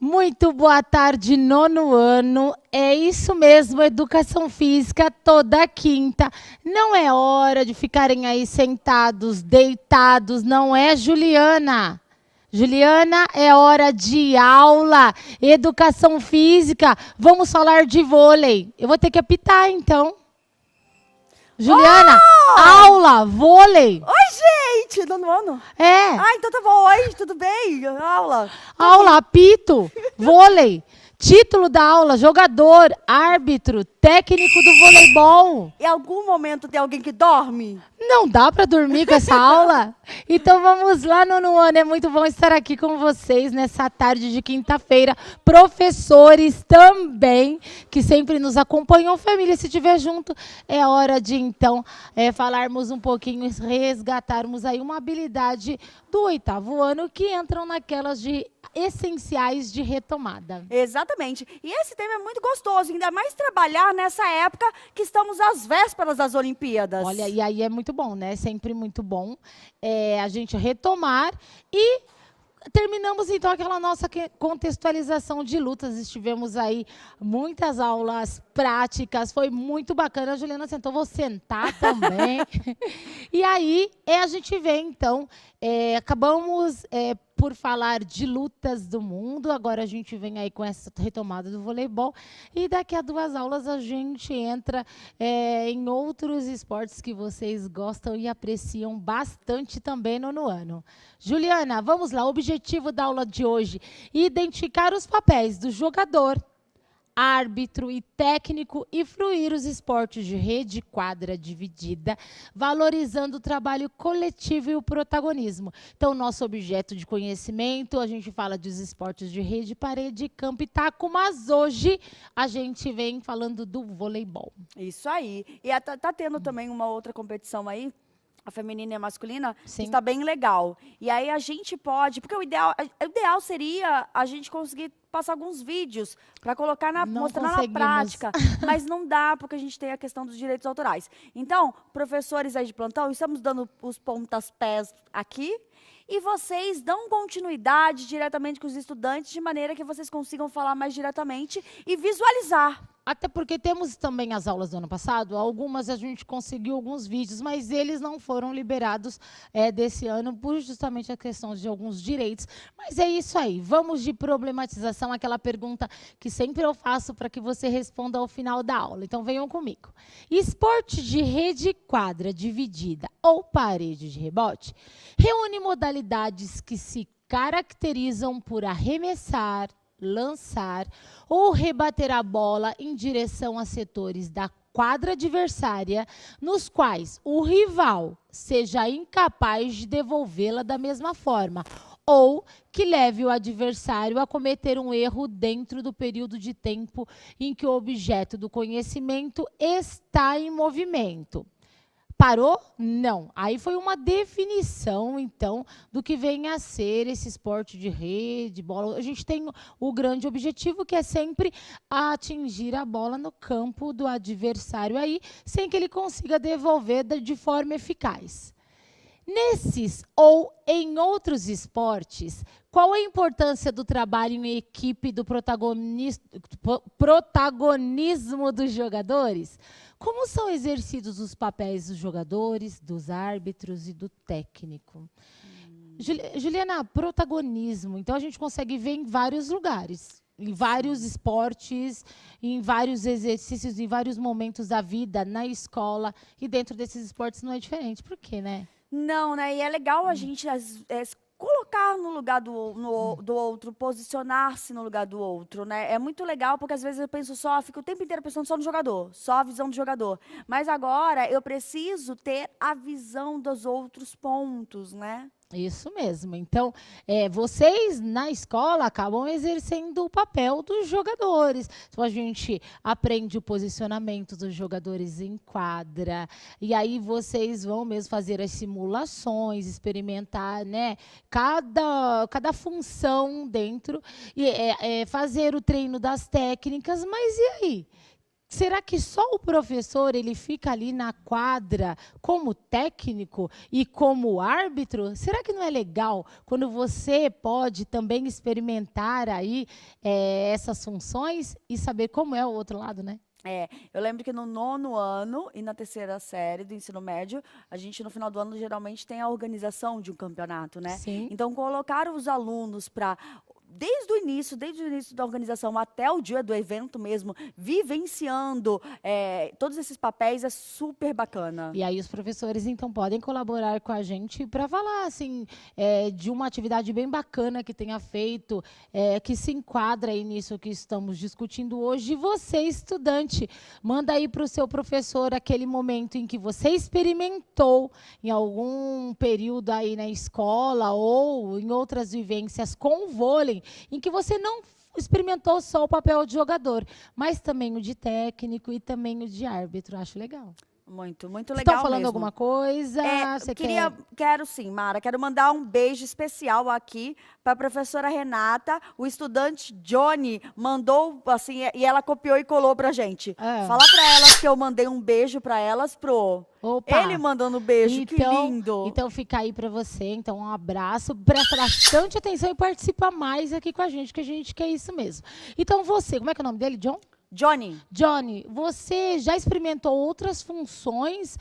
Muito boa tarde, nono ano. É isso mesmo, educação física toda quinta. Não é hora de ficarem aí sentados, deitados, não é, Juliana? Juliana, é hora de aula, educação física. Vamos falar de vôlei. Eu vou ter que apitar, então. Juliana, aula, vôlei. Oi, gente! Nono ano? É. Ah, então tá bom. Oi, tudo bem? Aula. Aula, apito, vôlei. Título da aula, jogador, árbitro, técnico do voleibol. Em algum momento tem alguém que dorme? Não dá para dormir com essa aula? Então vamos lá, nono ano. É muito bom estar aqui com vocês nessa tarde de quinta-feira. Professores também, que sempre nos acompanham. Família, se estiver junto, é hora de, então, falarmos um pouquinho, resgatarmos aí uma habilidade do oitavo ano que entram naquelas de essenciais de retomada. Exatamente. E esse tema é muito gostoso, ainda mais trabalhar nessa época que estamos às vésperas das Olimpíadas. Olha, e aí é muito bom, né? Sempre muito bom a gente retomar e terminamos, então, aquela nossa contextualização de lutas. Estivemos aí, muitas aulas práticas, foi muito bacana. A Juliana sentou, vou sentar também. E aí, a gente vê, então, acabamos por falar de lutas do mundo. Agora a gente vem aí com essa retomada do voleibol. E daqui a 2 aulas a gente entra em outros esportes que vocês gostam e apreciam bastante também no ano. Juliana, vamos lá. O objetivo da aula de hoje: identificar os papéis do jogador, árbitro e técnico e fluir os esportes de rede e quadra dividida, valorizando o trabalho coletivo e o protagonismo. Então, nosso objeto de conhecimento, a gente fala dos esportes de rede, parede, campo e taco, mas hoje a gente vem falando do voleibol. Isso aí. E tá tendo também uma outra competição aí, a feminina e a masculina, Sim. está bem legal. E aí a gente pode, porque o ideal seria a gente conseguir passar alguns vídeos para colocar mostrar na prática, mas não dá porque a gente tem a questão dos direitos autorais. Então, professores aí de plantão, estamos dando os pontapés aqui e vocês dão continuidade diretamente com os estudantes de maneira que vocês consigam falar mais diretamente e visualizar. Até porque temos também as aulas do ano passado, algumas a gente conseguiu alguns vídeos, mas eles não foram liberados desse ano por justamente a questão de alguns direitos. Mas é isso aí, vamos de problematização, aquela pergunta que sempre eu faço para que você responda ao final da aula. Então venham comigo. Esporte de rede e quadra dividida ou parede de rebote reúne modalidades que se caracterizam por arremessar, lançar ou rebater a bola em direção a setores da quadra adversária, nos quais o rival seja incapaz de devolvê-la da mesma forma, ou que leve o adversário a cometer um erro dentro do período de tempo em que o objeto do conhecimento está em movimento. Parou? Não. Aí foi uma definição, então, do que vem a ser esse esporte de rede, bola. A gente tem o grande objetivo, que é sempre atingir a bola no campo do adversário aí, sem que ele consiga devolver de forma eficaz. Nesses ou em outros esportes, qual a importância do trabalho em equipe, do protagonismo dos jogadores? Como são exercidos os papéis dos jogadores, dos árbitros e do técnico? Juliana, protagonismo. Então, a gente consegue ver em vários lugares, em vários esportes, em vários exercícios, em vários momentos da vida, na escola. E dentro desses esportes não é diferente. Por quê, né? Não, né? E é legal a gente colocar no lugar do outro, posicionar-se no lugar do outro, né? É muito legal, porque às vezes eu penso fico o tempo inteiro pensando só no jogador, só a visão do jogador. Mas agora eu preciso ter a visão dos outros pontos, né? Isso mesmo. Então, vocês na escola acabam exercendo o papel dos jogadores. Então, a gente aprende o posicionamento dos jogadores em quadra. E aí vocês vão mesmo fazer as simulações, experimentar, né, cada função dentro. E fazer o treino das técnicas. Mas e aí? será que só o professor ele fica ali na quadra como técnico e como árbitro? Será que não é legal quando você pode também experimentar aí essas funções e saber como é o outro lado, né? Eu lembro que no 9º ano e na 3ª série do ensino médio, a gente no final do ano geralmente tem a organização de um campeonato, né? Sim. Então, colocar os alunos para desde o início da organização até o dia do evento mesmo, vivenciando todos esses papéis é super bacana. E aí os professores, então, podem colaborar com a gente para falar, assim, de uma atividade bem bacana que tenha feito, que se enquadra aí nisso que estamos discutindo hoje. E você, estudante, manda aí para o seu professor aquele momento em que você experimentou em algum período aí na escola ou em outras vivências com o vôlei, em que você não experimentou só o papel de jogador, mas também o de técnico e também o de árbitro. Acho legal. Muito, muito legal. Estão falando mesmo. alguma coisa? Você Quero sim, Mara. Quero mandar um beijo especial aqui para a professora Renata. O estudante Johnny mandou, assim, e ela copiou e colou para a gente. Fala para elas que eu mandei um beijo para elas Opa. Ele mandando beijo, então, que lindo. Então fica aí para você, então um abraço, presta bastante atenção e participa mais aqui com a gente, que a gente quer isso mesmo. Então você, como é que é o nome dele, John? Johnny, você já experimentou outras funções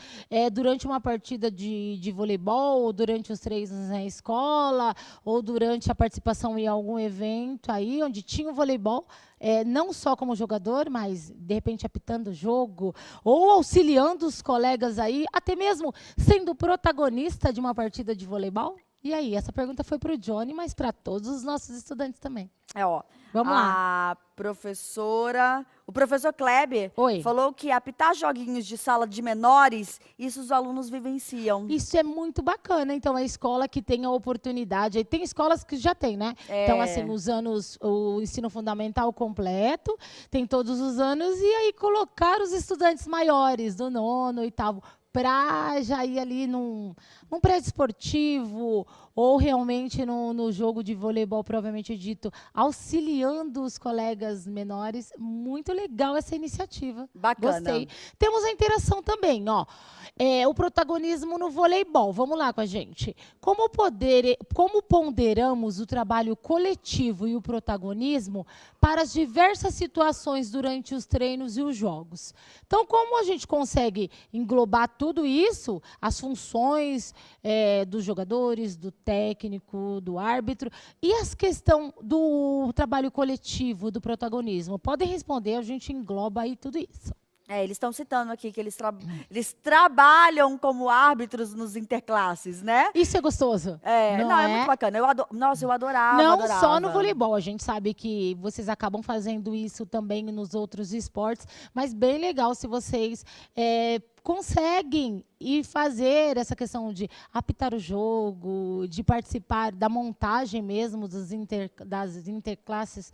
durante uma partida de voleibol, ou durante os treinos na escola, ou durante a participação em algum evento aí, onde tinha o voleibol, não só como jogador, mas, de repente, apitando o jogo, ou auxiliando os colegas aí, até mesmo sendo protagonista de uma partida de voleibol? E aí, essa pergunta foi para o Johnny, mas para todos os nossos estudantes também. Vamos lá. O professor Kleber falou que apitar joguinhos de sala de menores, isso os alunos vivenciam. Isso é muito bacana. Então, a escola que tem a oportunidade, tem escolas que já tem, né? Então, assim, os anos, o ensino fundamental completo, tem todos os anos, e aí colocar os estudantes maiores, do 9º, 8º, para já ir ali num prédio esportivo ou realmente no jogo de voleibol, provavelmente dito, auxiliando os colegas menores. Muito legal essa iniciativa. Bacana. Gostei. Temos a interação também, o protagonismo no voleibol. Vamos lá com a gente. Como ponderamos o trabalho coletivo e o protagonismo para as diversas situações durante os treinos e os jogos? Então, como a gente consegue englobar tudo isso, as funções dos jogadores, do técnico, do árbitro, e a questão do trabalho coletivo, do protagonismo? Podem responder, a gente engloba aí tudo isso. Eles estão citando aqui que eles trabalham como árbitros nos interclasses, né? Isso é gostoso. É muito bacana. Eu adorava. Não só no voleibol, a gente sabe que vocês acabam fazendo isso também nos outros esportes, mas bem legal se vocês conseguem ir fazer essa questão de apitar o jogo, de participar da montagem mesmo das interclasses,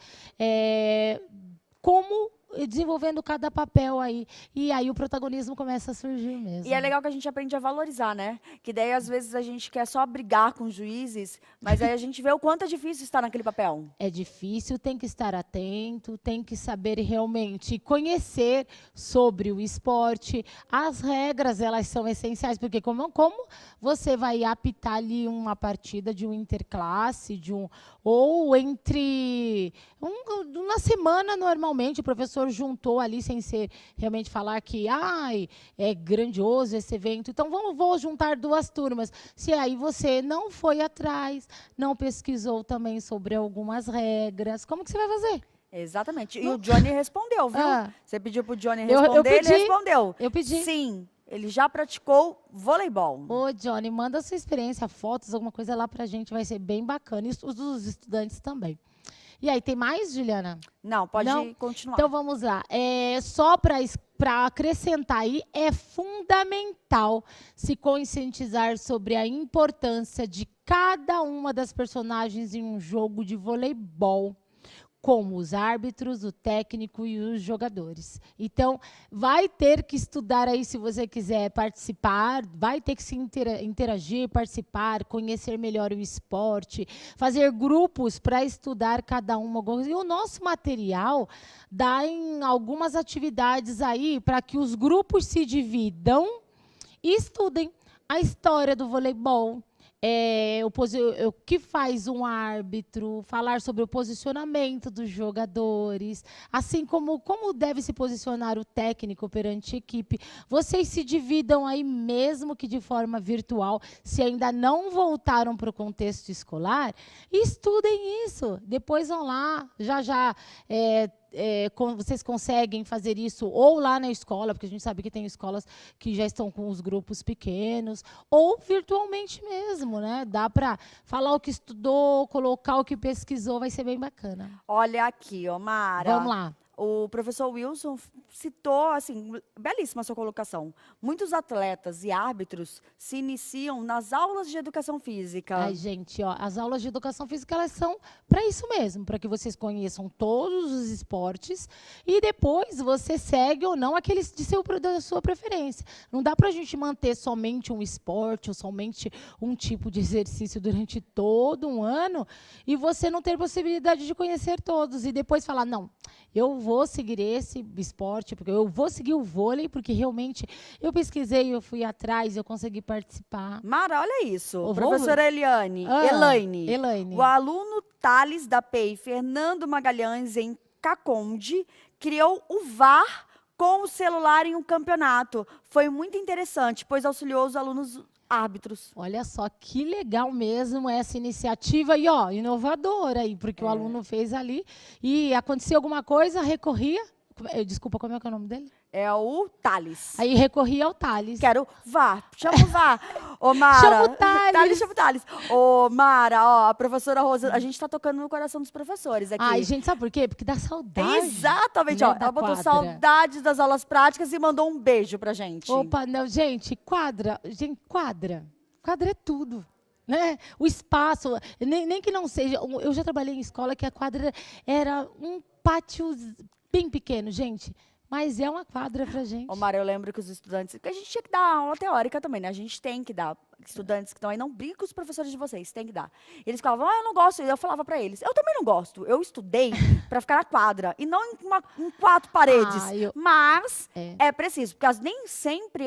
como desenvolvendo cada papel aí. E aí o protagonismo começa a surgir mesmo. E é legal que a gente aprende a valorizar, né? Que daí, às vezes, a gente quer só brigar com os juízes, mas aí a gente vê o quanto é difícil estar naquele papel. É difícil, tem que estar atento, tem que saber realmente conhecer sobre o esporte. As regras, elas são essenciais, porque como você vai apitar ali uma partida de um interclasse, ou entre uma semana, normalmente, o professor juntou ali, sem ser realmente falar que é grandioso esse evento, então vou juntar 2 turmas. Se aí você não foi atrás, não pesquisou também sobre algumas regras, como que você vai fazer? Exatamente. E o Johnny respondeu, viu? Você pediu para o Johnny responder, ele respondeu. Eu pedi. Sim. Ele já praticou voleibol. Ô, Johnny, manda sua experiência, fotos, alguma coisa lá pra gente, vai ser bem bacana. E os dos estudantes também. E aí, tem mais, Juliana? Não, pode continuar. Então, vamos lá. Só para acrescentar aí, é fundamental se conscientizar sobre a importância de cada uma das personagens em um jogo de voleibol. como os árbitros, o técnico e os jogadores. Então, vai ter que estudar aí se você quiser participar, vai ter que se interagir, participar, conhecer melhor o esporte, fazer grupos para estudar cada uma. E o nosso material dá em algumas atividades aí para que os grupos se dividam e estudem a história do voleibol, o que faz um árbitro, falar sobre o posicionamento dos jogadores, assim como deve se posicionar o técnico perante a equipe. Vocês se dividam aí, mesmo que de forma virtual, se ainda não voltaram para o contexto escolar, estudem isso. Depois vão lá, vocês conseguem fazer isso ou lá na escola, porque a gente sabe que tem escolas que já estão com os grupos pequenos, ou virtualmente mesmo, né? Dá para falar o que estudou, colocar o que pesquisou, vai ser bem bacana. Olha aqui, ó, Mara. Vamos lá. O professor Wilson citou, assim, belíssima a sua colocação. Muitos atletas e árbitros se iniciam nas aulas de educação física. Ai, gente, ó, as aulas de educação física, elas são para isso mesmo, para que vocês conheçam todos os esportes e depois você segue ou não aqueles da sua preferência. Não dá para a gente manter somente um esporte ou somente um tipo de exercício durante todo um ano e você não ter possibilidade de conhecer todos e depois falar, não, eu vou seguir esse esporte, porque eu vou seguir o vôlei, porque realmente eu pesquisei, eu fui atrás, eu consegui participar. Mara, olha isso. Professora Elaine. O aluno Thales da PEI, Fernando Magalhães, em Caconde, criou o VAR com o celular em um campeonato. Foi muito interessante, pois auxiliou os alunos árbitros. Olha só, que legal mesmo essa iniciativa e, ó, inovadora aí, porque o aluno fez ali e aconteceu alguma coisa, recorria, desculpa, como é que é o nome dele? É o Thales. Aí recorria ao Thales. Quero VAR, chama o VAR. Ô, Mara. Chama o Thales. Chama o Thales. Ô, Mara, ó, a professora Rosa, a gente tá tocando no coração dos professores aqui. Ai, gente, sabe por quê? Porque dá saudade. Exatamente, ó. Ela botou saudades das aulas práticas e mandou um beijo pra gente. Opa, não, gente, quadra. Quadra é tudo. Né? O espaço, nem que não seja. Eu já trabalhei em escola que a quadra era um pátio bem pequeno, gente. Mas é uma quadra pra gente. Ô, Mara, eu lembro que os estudantes... Porque a gente tinha que dar aula teórica também, né? A gente tem que dar. Estudantes que estão aí, não briguem com os professores de vocês, tem que dar. Eles falavam, eu não gosto. E eu falava pra eles, eu também não gosto. Eu estudei pra ficar na quadra. E não em 4 paredes. Mas é preciso. Porque nem sempre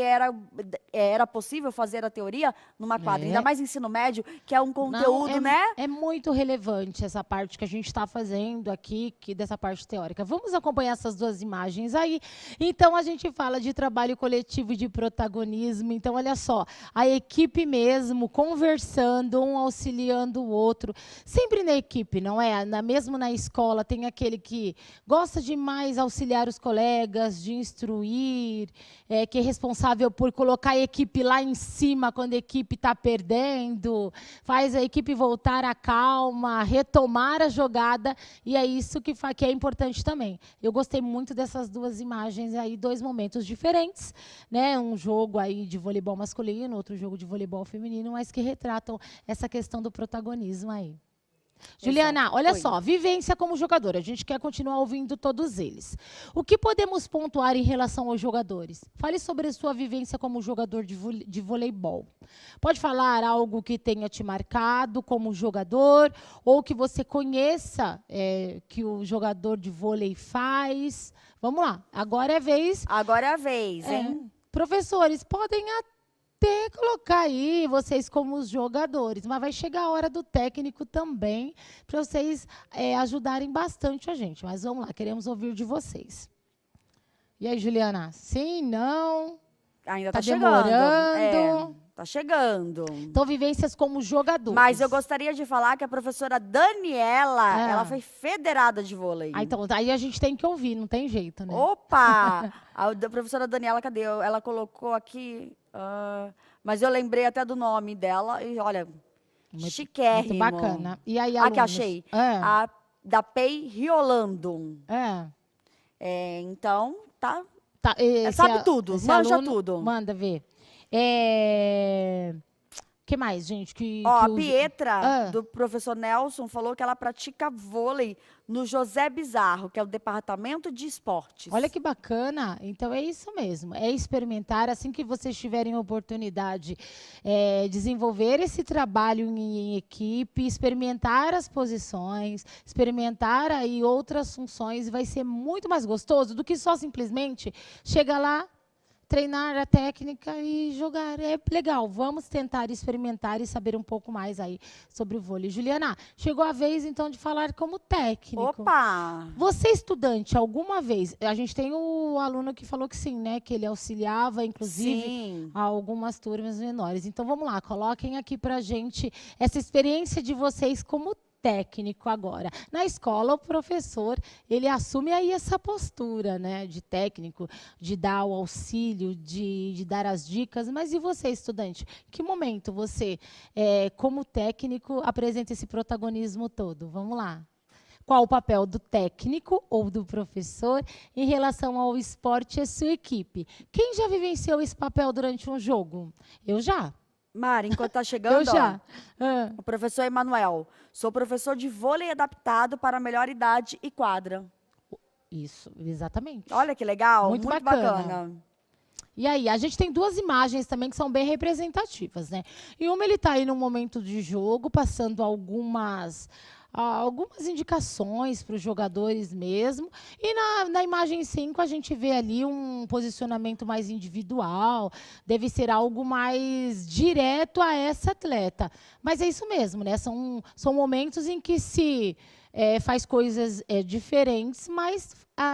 era possível fazer a teoria numa quadra. Ainda mais ensino médio, que é um conteúdo, né? É muito relevante essa parte que a gente está fazendo aqui, dessa parte teórica. Vamos acompanhar essas duas imagens aí. Então, a gente fala de trabalho coletivo e de protagonismo. Então, olha só, a equipe mesmo, conversando, um auxiliando o outro. Sempre na equipe, não é? Mesmo na escola, tem aquele que gosta de mais auxiliar os colegas, de instruir, que é responsável por colocar a equipe lá em cima quando a equipe está perdendo, faz a equipe voltar à calma, retomar a jogada, e é isso que é importante também. Eu gostei muito dessas duas imagens aí, 2 momentos diferentes, né? Um jogo aí de voleibol masculino, outro jogo de voleibol feminino, mas que retratam essa questão do protagonismo aí. Juliana, olha só, vivência como jogadora. A gente quer continuar ouvindo todos eles. O que podemos pontuar em relação aos jogadores? Fale sobre a sua vivência como jogador de voleibol. Pode falar algo que tenha te marcado como jogador ou que você conheça que o jogador de vôlei faz. Vamos lá, agora é a vez. Agora é a vez, hein? Professores, podem até colocar aí vocês como os jogadores, mas vai chegar a hora do técnico também, para vocês ajudarem bastante a gente. Mas vamos lá, queremos ouvir de vocês. E aí, Juliana? Sim, não? Ainda tá demorando. Tá chegando. Então, vivências como jogadores. Mas eu gostaria de falar que a professora Daniela, ela foi federada de vôlei. Então, aí a gente tem que ouvir, não tem jeito, né? Opa! A professora Daniela, cadê? Ela colocou aqui... mas eu lembrei até do nome dela. E olha, chiquérrimo. Muito bacana. E aí, alunos? Aqui, achei. A da PEI Riolando. Então, tá... Sabe tudo, manja tudo. Manda ver. que mais, gente? Ó, a Pietra, do professor Nelson, falou que ela pratica vôlei no José Bizarro, que é o departamento de esportes. Olha que bacana. Então, é isso mesmo. É experimentar. Assim que vocês tiverem oportunidade, desenvolver esse trabalho em equipe, experimentar as posições, experimentar aí outras funções, vai ser muito mais gostoso do que só simplesmente chegar lá, treinar a técnica e jogar. É legal, vamos tentar experimentar e saber um pouco mais aí sobre o vôlei. Juliana, chegou a vez, então, de falar como técnico. Opa! Você, estudante, alguma vez... A gente tem o aluno que falou que sim, né? Que ele auxiliava, inclusive, a algumas turmas menores. Então, vamos lá, coloquem aqui pra gente essa experiência de vocês como técnico agora. Na escola, o professor, ele assume aí essa postura, né, de técnico, de dar o auxílio, de dar as dicas, mas e você, estudante? Que momento você, como técnico, apresenta esse protagonismo todo? Vamos lá. Qual o papel do técnico ou do professor em relação ao esporte e a sua equipe? Quem já vivenciou esse papel durante um jogo? Eu já. Mari, enquanto tá chegando, Eu já. O professor Emanuel. Sou professor de vôlei adaptado para melhor idade e quadra. Isso, exatamente. Olha que legal, muito bacana. E aí, a gente tem duas imagens também que são bem representativas, né? E uma, ele está aí num momento de jogo, passando algumas indicações para os jogadores mesmo. E na imagem 5, a gente vê ali um posicionamento mais individual, deve ser algo mais direto a essa atleta. Mas é isso mesmo, né? São momentos em que se faz coisas diferentes, mas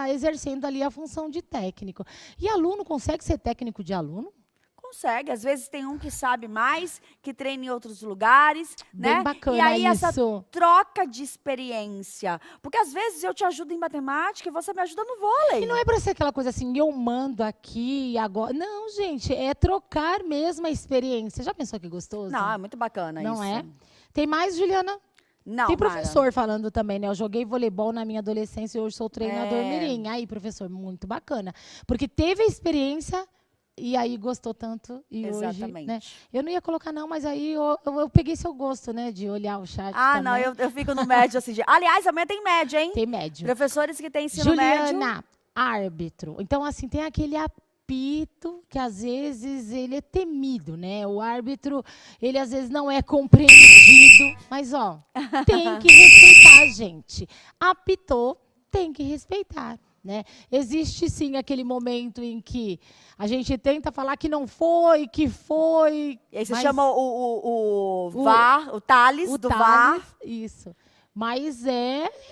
exercendo ali a função de técnico. E aluno consegue ser técnico de aluno? Consegue, às vezes tem um que sabe mais, que treina em outros lugares, Bem né? bacana e aí isso. Essa troca de experiência, porque às vezes eu te ajudo em matemática e você me ajuda no vôlei. E não é para ser aquela coisa assim, eu mando aqui e agora. Não, gente, é trocar mesmo a experiência. Já pensou que gostoso? Não, é muito bacana isso. Não é? Tem mais, Juliana? Não, tem professor falando também, né? Eu joguei voleibol na minha adolescência e hoje sou treinador mirim. Aí, professor, muito bacana. Porque teve a experiência e aí gostou tanto. E exatamente. Hoje, né? Eu não ia colocar não, mas aí eu peguei seu gosto, né? De olhar o chat também. Não, eu fico no médio assim. Aliás, amanhã tem médio, hein? Tem médio. Professores que têm ensino médio. Juliana, árbitro. Então, assim, tem aquele apito que às vezes ele é temido, né? O árbitro, ele às vezes não é compreendido, mas ó, tem que respeitar, gente. Apitou, tem que respeitar, né? Existe sim aquele momento em que a gente tenta falar que não foi, que foi. E aí você chama o VAR, o Thales do VAR. Isso. Mas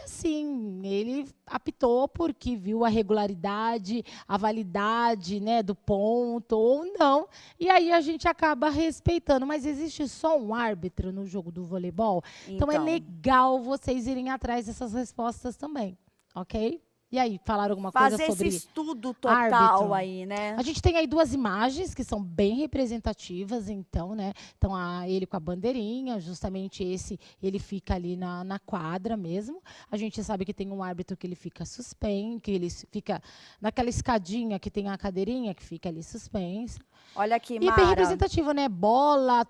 assim, ele apitou porque viu a regularidade, a validade, né, do ponto ou não. E aí a gente acaba respeitando. Mas existe só um árbitro no jogo do voleibol? Então é legal vocês irem atrás dessas respostas também, ok? E aí, falaram alguma coisa sobre fazer esse estudo total árbitro. aí, né? A gente tem aí duas imagens que são bem representativas, então, né? Então, ele com a bandeirinha, justamente esse, ele fica ali na quadra mesmo. A gente sabe que tem um árbitro que ele fica suspenso, que ele fica naquela escadinha que tem a cadeirinha, que fica ali suspenso. Olha aqui, Mara. E bem representativo, né? Bola,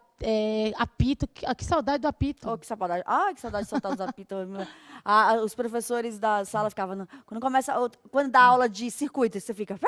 apito. Que saudade do apito. Oh, que saudade. Que saudade de soltar os apitos. Os professores da sala ficavam... Quando dá aula de circuito, você fica...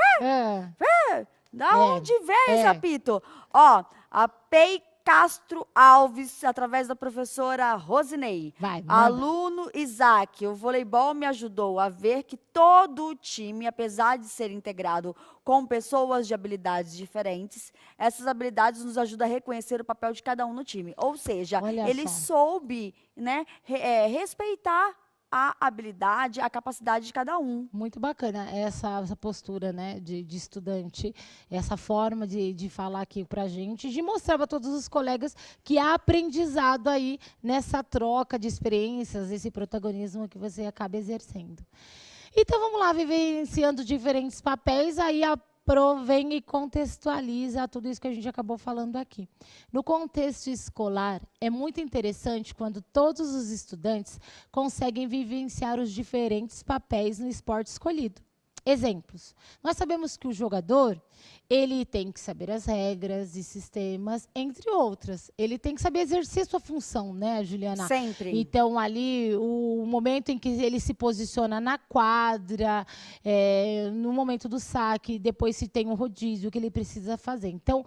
Da onde vem esse apito? Ó, a Pei Castro Alves, através da professora Rosinei. Aluno Isaac, o voleibol me ajudou a ver que todo o time, apesar de ser integrado com pessoas de habilidades diferentes, essas habilidades nos ajudam a reconhecer o papel de cada um no time. Ou seja, ele soube, né, respeitar a habilidade, a capacidade de cada um. Muito bacana essa postura, né, de estudante, essa forma de falar aqui pra gente, de mostrar para todos os colegas que há aprendizado aí nessa troca de experiências, esse protagonismo que você acaba exercendo. Então, vamos lá, vivenciando diferentes papéis, aí a Pro vem e contextualiza tudo isso que a gente acabou falando aqui. No contexto escolar, é muito interessante quando todos os estudantes conseguem vivenciar os diferentes papéis no esporte escolhido. Exemplos. Nós sabemos que o jogador, ele tem que saber as regras e sistemas, entre outras. Ele tem que saber exercer sua função, né, Juliana? Sempre. Então, ali, o momento em que ele se posiciona na quadra, no momento do saque, depois se tem um rodízio que ele precisa fazer. Então,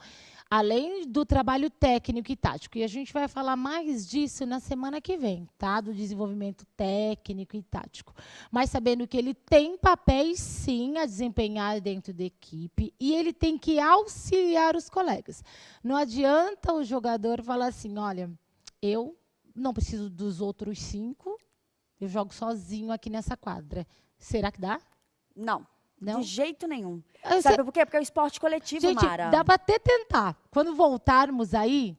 além do trabalho técnico e tático, e a gente vai falar mais disso na semana que vem, tá? Do desenvolvimento técnico e tático. Mas sabendo que ele tem papéis, sim, a desempenhar dentro da equipe e ele tem que auxiliar os colegas. Não adianta o jogador falar assim, olha, eu não preciso dos outros 5, eu jogo sozinho aqui nessa quadra. Será que dá? Não. Não? De jeito nenhum. Sabe por quê? Porque é o esporte coletivo, gente, Mara. Dá para até tentar. Quando voltarmos aí,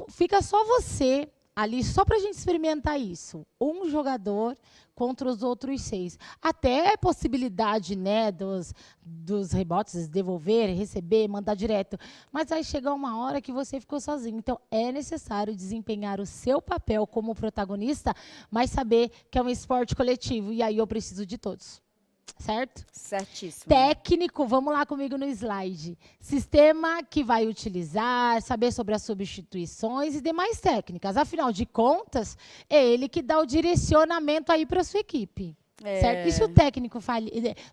fica só você ali, só para a gente experimentar isso. Um jogador contra os outros 6. Até possibilidade, né, dos rebotes, devolver, receber, mandar direto. Mas vai chegar uma hora que você ficou sozinho. Então, é necessário desempenhar o seu papel como protagonista, mas saber que é um esporte coletivo. E aí eu preciso de todos. Certo? Certíssimo. Técnico, vamos lá comigo no slide. Sistema que vai utilizar, saber sobre as substituições e demais técnicas. Afinal de contas, é ele que dá o direcionamento aí para sua equipe. Certo? E se o técnico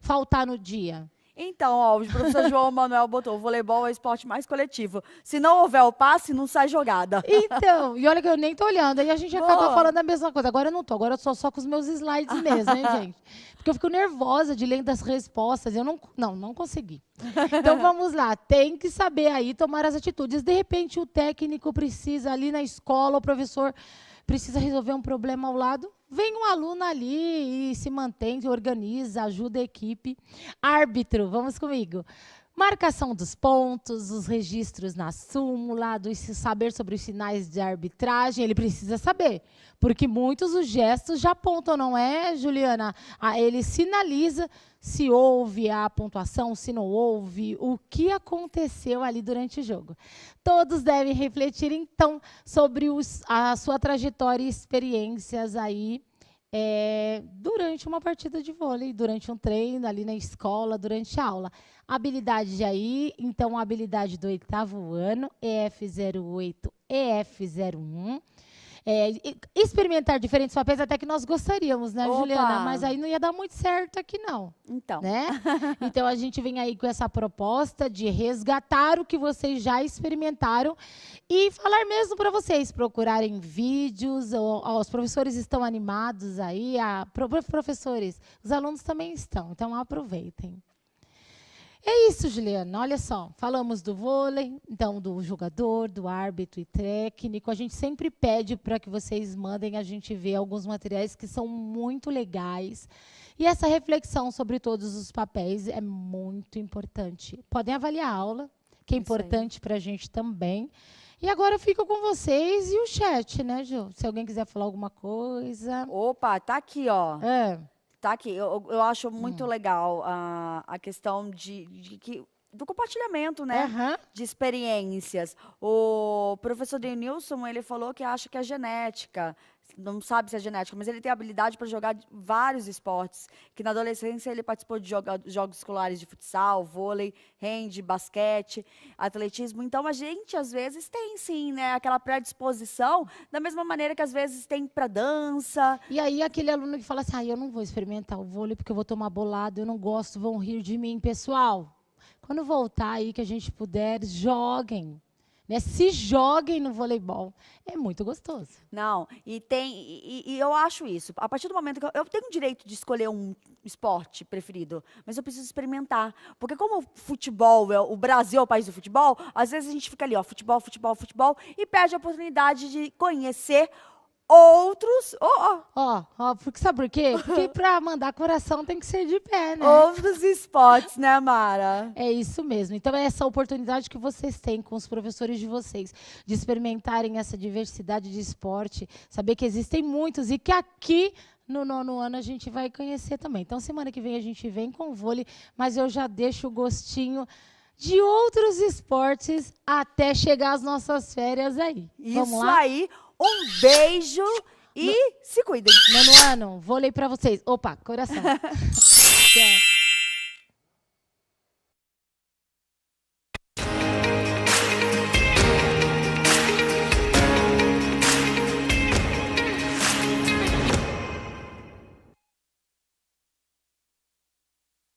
faltar no dia? Então, ó, o professor João Manuel botou, o voleibol é o esporte mais coletivo. Se não houver o passe, não sai jogada. Então, e olha que eu nem tô olhando, aí a gente acaba falando a mesma coisa. Agora eu não tô, agora eu tô só com os meus slides mesmo, hein, gente? Porque eu fico nervosa de ler das respostas, eu não consegui. Então, vamos lá, tem que saber aí tomar as atitudes. De repente, o técnico precisa ali na escola, o professor precisa resolver um problema ao lado, vem um aluno ali e se mantém, organiza, ajuda a equipe. Árbitro, vamos comigo. Marcação dos pontos, os registros na súmula, saber sobre os sinais de arbitragem, ele precisa saber. Porque muitos os gestos já apontam, não é, Juliana? Ele sinaliza se houve a pontuação, se não houve, o que aconteceu ali durante o jogo. Todos devem refletir, então, sobre a sua trajetória e experiências aí durante uma partida de vôlei, durante um treino ali na escola, durante a aula. Habilidade aí, então, a habilidade do 8º ano, EF08, EF01. Experimentar diferentes papéis, até que nós gostaríamos, né, Opa. Juliana? Mas aí não ia dar muito certo aqui, não. Então. Né? Então, a gente vem aí com essa proposta de resgatar o que vocês já experimentaram e falar mesmo para vocês, procurarem vídeos, os professores estão animados aí, professores, os alunos também estão, então aproveitem. É isso, Juliana. Olha só, falamos do vôlei, então do jogador, do árbitro e técnico. A gente sempre pede para que vocês mandem a gente ver alguns materiais que são muito legais. E essa reflexão sobre todos os papéis é muito importante. Podem avaliar a aula, que é importante para a gente também. E agora eu fico com vocês e o chat, né, Ju? Se alguém quiser falar alguma coisa. Opa, tá aqui, ó. Tá aqui. Eu acho muito legal a questão do compartilhamento, né? De experiências. O professor Denilson, ele falou que acha que é genética. Não sabe se é genética, mas ele tem habilidade para jogar vários esportes. Que na adolescência ele participou de jogos escolares de futsal, vôlei, hand, basquete, atletismo. Então a gente às vezes tem sim, né, aquela predisposição, da mesma maneira que às vezes tem para dança. E aí aquele aluno que fala assim: eu não vou experimentar o vôlei porque eu vou tomar bolada, eu não gosto, vão rir de mim, pessoal. Quando voltar aí que a gente puder, joguem. Né? Se joguem no voleibol. É muito gostoso. Não, e eu acho isso. A partir do momento que eu tenho o direito de escolher um esporte preferido, mas eu preciso experimentar. Porque como o futebol, o Brasil é o país do futebol, às vezes a gente fica ali, ó, futebol, futebol, futebol, e perde a oportunidade de conhecer outros... Porque sabe por quê? Porque para mandar coração tem que ser de pé, né? Outros esportes, né, Mara? É isso mesmo. Então, é essa oportunidade que vocês têm com os professores de vocês, de experimentarem essa diversidade de esporte, saber que existem muitos e que aqui no 9º ano a gente vai conhecer também. Então, semana que vem a gente vem com o vôlei, mas eu já deixo o gostinho de outros esportes até chegar às nossas férias aí. Vamos lá? Isso aí. Um beijo e se cuidem. 9º ano, vôlei pra vocês. Opa, coração. Tchau.